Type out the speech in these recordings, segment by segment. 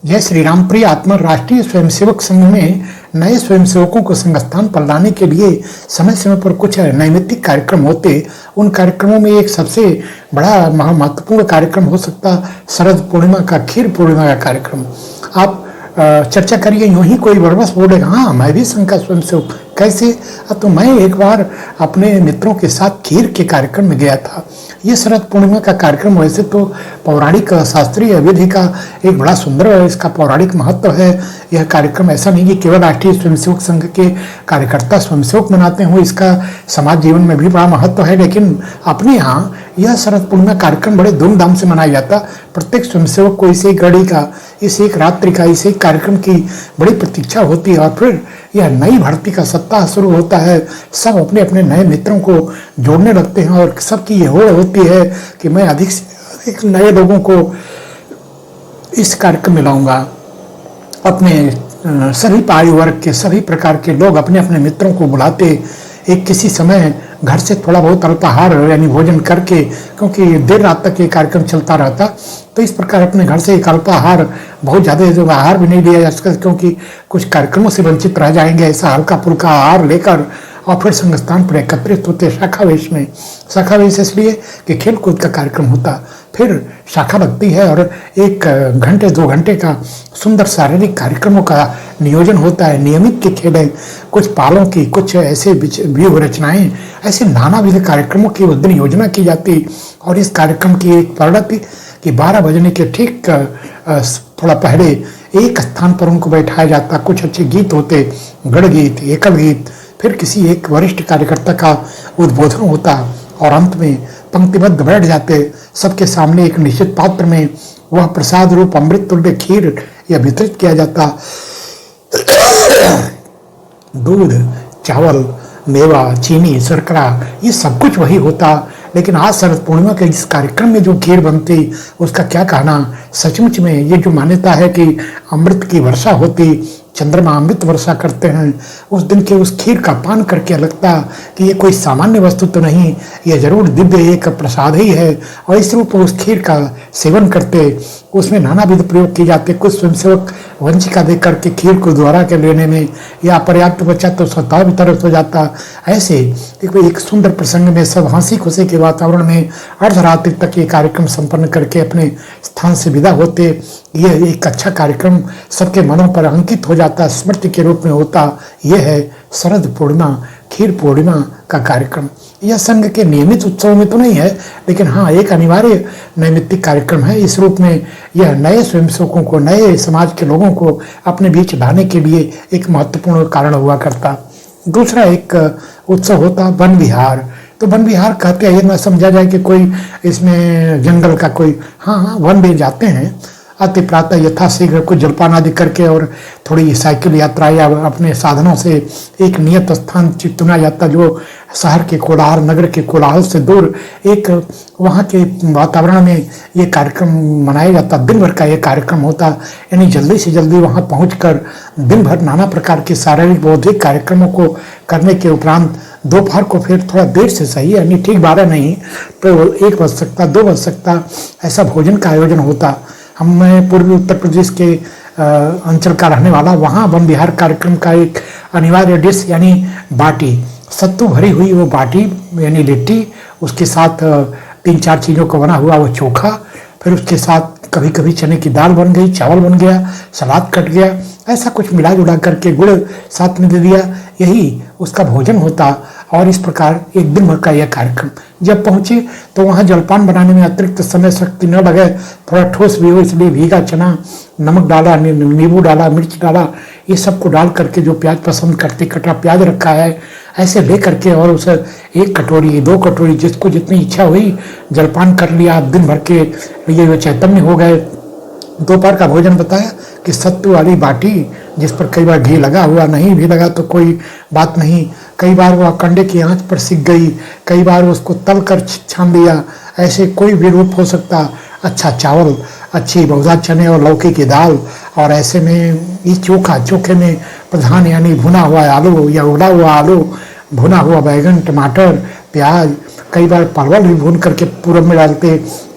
जय श्री राम। प्रिय आत्मा, राष्ट्रीय स्वयंसेवक संघ में नए स्वयंसेवकों को संघ स्थान पर लाने के लिए समय समय पर कुछ नैमित्तिक कार्यक्रम होते। उन कार्यक्रमों में एक सबसे बड़ा महत्वपूर्ण कार्यक्रम हो सकता शरद पूर्णिमा का खीर पूर्णिमा का कार्यक्रम। आप चर्चा करिए, यूं ही कोई बरबस बोलेगा हाँ मैं भी संघ का स्वयंसेवक, कैसे? तो मैं एक बार अपने मित्रों के साथ खीर के कार्यक्रम में गया था। ये शरद पूर्णिमा का कार्यक्रम वैसे तो पौराणिक शास्त्रीय विधि का एक बड़ा सुंदर इसका पौराणिक महत्व है। यह कार्यक्रम ऐसा नहीं कि केवल राष्ट्रीय स्वयंसेवक संघ के कार्यकर्ता स्वयंसेवक मनाते हों, इसका समाज जीवन में भी बड़ा महत्व है। लेकिन अपने यहाँ यह शरद पूर्णिमा कार्यक्रम बड़े धूमधाम से मनाया जाता। प्रत्येक स्वयंसेवक को इस एक घड़ी का, इस एक रात्रि का, इस एक कार्यक्रम की बड़ी प्रतीक्षा होती है। और फिर यह नई भर्ती का सप्ताह शुरू होता है। सब अपने अपने नए मित्रों को जोड़ने लगते हैं और सबकी ये होड़ होती है कि मैं अधिक से अधिक नए लोगों को इस कार्यक्रम में लाऊंगा। अपने सभी आयु वर्ग के सभी प्रकार के लोग अपने अपने मित्रों को बुलाते, एक किसी समय घर से थोड़ा बहुत अल्पाहार यानी भोजन करके, क्योंकि देर रात तक ये कार्यक्रम चलता रहता, तो इस प्रकार अपने घर से एक अल्पाहार, बहुत ज़्यादा आहार भी नहीं लिया जा सकता क्योंकि कुछ कार्यक्रमों से वंचित रह जाएंगे, ऐसा हल्का फुल्का आहार लेकर और फिर संघ स्थान पर एकत्रित होते शाखावेश में। शाखावेश इसलिए कि खेल कूद का कार्यक्रम होता, फिर शाखा लगती है और 1-2 घंटे का सुंदर शारीरिक कार्यक्रमों का नियोजन होता है। नियमित के खेल, कुछ पालों की, कुछ ऐसे व्यूह रचनाएं, ऐसे नानाविध कार्यक्रमों की उस दिन योजना की जाती। और इस कार्यक्रम की एक परिणति कि 12 बजने के ठीक थोड़ा पहले एक स्थान पर उनको बैठाया जाता। कुछ अच्छे गीत होते, गढ़ गीत, एकल गीत, फिर किसी एक वरिष्ठ कार्यकर्ता का उद्बोधन होता और अंत में पंक्तिबद्ध बैठ जाते। सबके सामने एक निश्चित पात्र में वह प्रसाद रूप अमृत तुल्य खीर या वितरित किया जाता। दूध, चावल, मेवा, चीनी, शर्करा, ये सब कुछ वही होता। लेकिन आज शरद पूर्णिमा के इस कार्यक्रम में जो खीर बनती उसका क्या कहना। सचमुच में ये जो मान्यता है कि अमृत की वर्षा होती, चंद्रमा अमृत वर्षा करते हैं, उस दिन के उस खीर का पान करके लगता कि ये कोई सामान्य वस्तु तो नहीं, ये जरूर दिव्य एक प्रसाद ही है। और इस रूप में उस खीर का सेवन करते, उसमें नानाविध प्रयोग किए जाते। कुछ स्वयंसेवक वंचिका दे करके खीर को दोहरा के लेने में या पर्याप्त बचा तो स्वतः वितरित हो जाता। ऐसे एक सुंदर प्रसंग में सब हंसी खुशी के वातावरण में अर्धरात्रि तक ये कार्यक्रम संपन्न करके अपने स्थान से विदा होते। यह एक अच्छा कार्यक्रम सबके मनों पर अंकित हो जाता, स्मृति के रूप में होता। यह है शरद पूर्णिमा खीर पूर्णिमा का कार्यक्रम। यह संघ के नियमित उत्सवों में तो नहीं है, लेकिन हाँ एक अनिवार्य नैमित्तिक कार्यक्रम है। इस रूप में यह नए स्वयंसेवकों को, नए समाज के लोगों को अपने बीच लाने के लिए एक महत्वपूर्ण कारण हुआ करता। दूसरा एक उत्सव होता वन विहार। तो वन विहार कहते हैं, ये ना समझा जाए कि कोई इसमें जंगल का कोई, हाँ वन में जाते हैं अति प्रातः यथाशीघ्र कुछ जलपान आदि करके और थोड़ी साइकिल यात्रा या अपने साधनों से एक नियत स्थान चुना जाता जो शहर के कोलाहल, नगर के कोलाहल से दूर एक वहाँ के वातावरण में ये कार्यक्रम मनाया जाता। दिन भर का ये कार्यक्रम होता, यानी जल्दी से जल्दी वहाँ पहुँचकर दिन भर नाना प्रकार के शारीरिक बौद्धिक कार्यक्रमों को करने के उपरांत दोपहर को फिर थोड़ा देर से सही, यानी ठीक 12 नहीं तो 1 बज सकता, 2 बज सकता, ऐसा भोजन का आयोजन होता। मैं पूर्वी उत्तर प्रदेश के अंचल का रहने वाला, वहाँ वन विहार कार्यक्रम का एक अनिवार्य डिश यानी बाटी, सत्तू भरी हुई वो बाटी यानी लिट्टी, उसके साथ 3-4 चीज़ों का बना हुआ वो चोखा, फिर उसके साथ कभी कभी चने की दाल बन गई, चावल बन गया, सलाद कट गया, ऐसा कुछ मिला जुला करके गुड़ साथ में दे दिया, यही उसका भोजन होता। और इस प्रकार एक दिन भर का यह कार्यक्रम। जब पहुँचे तो वहाँ जलपान बनाने में अतिरिक्त समय शक्ति न लगे, थोड़ा ठोस भी हो, इसलिए भीगा चना, नमक डाला, नींबू डाला, मिर्च डाला, ये सबको डाल करके जो प्याज पसंद करते कटा प्याज रखा है ऐसे ले करके और उसे 1 कटोरी 2 कटोरी जिसको जितनी इच्छा हुई जलपान कर लिया। दिन भर के लिए चैतन्य हो गए। दोपहर का भोजन बताया कि सत्तू वाली बाटी जिस पर कई बार घी लगा हुआ, नहीं भी लगा तो कोई बात नहीं, कई बार वह कंडे की आंच पर सिक गई, कई बार उसको तल कर छान लिया, ऐसे कोई भी रूप हो सकता। अच्छा चावल, अच्छी बहुधा चने और लौकी की दाल, और ऐसे में ये चोखे में प्रधान यानी भुना हुआ आलू या उबला हुआ आलू, भुना हुआ बैगन, टमाटर, प्याज, कई बार परवल भी भून करके पूरब में डालते।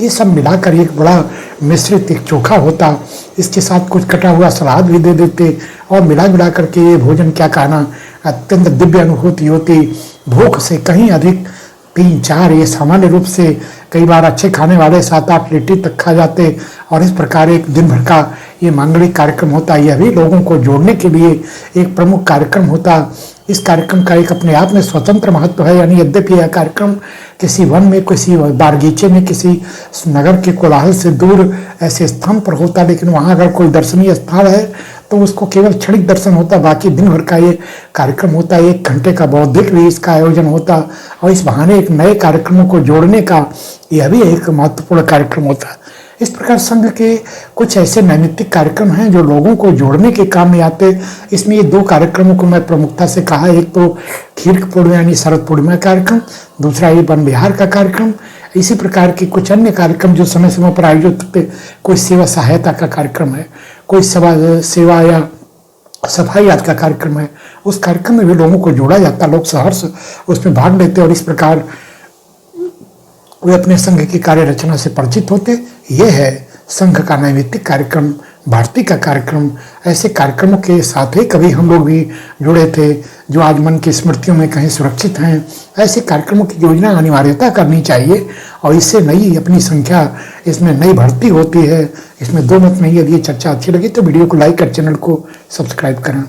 ये सब मिलाकर एक बड़ा मिश्रित एक चोखा होता, इसके साथ कुछ कटा हुआ सलाद भी दे देते और मिला करके ये भोजन क्या कहना अत्यंत दिव्य अनुभूति होती। भूख से कहीं अधिक 3-4 ये सामान्य रूप से कई बार अच्छे खाने वाले 7-8 लिट्टी तक खा जाते। और इस प्रकार एक दिन भर का ये मांगलिक कार्यक्रम होता। यह भी लोगों को जोड़ने के लिए एक प्रमुख कार्यक्रम होता। इस कार्यक्रम का एक अपने आप में स्वतंत्र महत्व है। यानी यद्यपि यह कार्यक्रम किसी वन में, किसी बागीचे में, किसी नगर के कोलाहल से दूर ऐसे स्थान पर होता, लेकिन वहाँ अगर कोई दर्शनीय स्थान है तो उसको केवल क्षणिक दर्शन होता। बाकी दिन भर का ये कार्यक्रम होता। 1 घंटे का बौद्धिक भी इसका आयोजन होता और इस बहाने एक नए कार्यक्रमों को जोड़ने का यह भी एक महत्वपूर्ण कार्यक्रम होता। इस प्रकार संघ के कुछ ऐसे नैमित्तिक कार्यक्रम हैं जो लोगों को जोड़ने के काम में आते। इसमें ये 2 कार्यक्रमों को मैं प्रमुखता से कहा। एक तो खीर पूर्णिमा यानी शरद पूर्णिमा कार्यक्रम, दूसरा ये वन विहार का कार्यक्रम। इसी प्रकार के कुछ अन्य कार्यक्रम जो समय समय पर आयोजित होते। कोई सेवा सहायता का कार्यक्रम है, कोई सेवा या सफाई आदि का कार्यक्रम है, उस कार्यक्रम में भी लोगों को जोड़ा जाता। लोग सहर्ष उसमें भाग लेते और इस प्रकार वे अपने संघ की कार्य रचना से परिचित होते। यह है संघ का नैमित्तिक कार्यक्रम, भारती का कार्यक्रम। ऐसे कार्यक्रमों के साथ ही कभी हम लोग भी जुड़े थे जो आज मन की स्मृतियों में कहीं सुरक्षित हैं। ऐसे कार्यक्रमों की योजना अनिवार्यता करनी चाहिए और इससे नई अपनी संख्या इसमें नई भर्ती होती है। इसमें 2 मत नहीं। यदि ये चर्चा अच्छी लगी तो वीडियो को लाइक कर चैनल को सब्सक्राइब करें।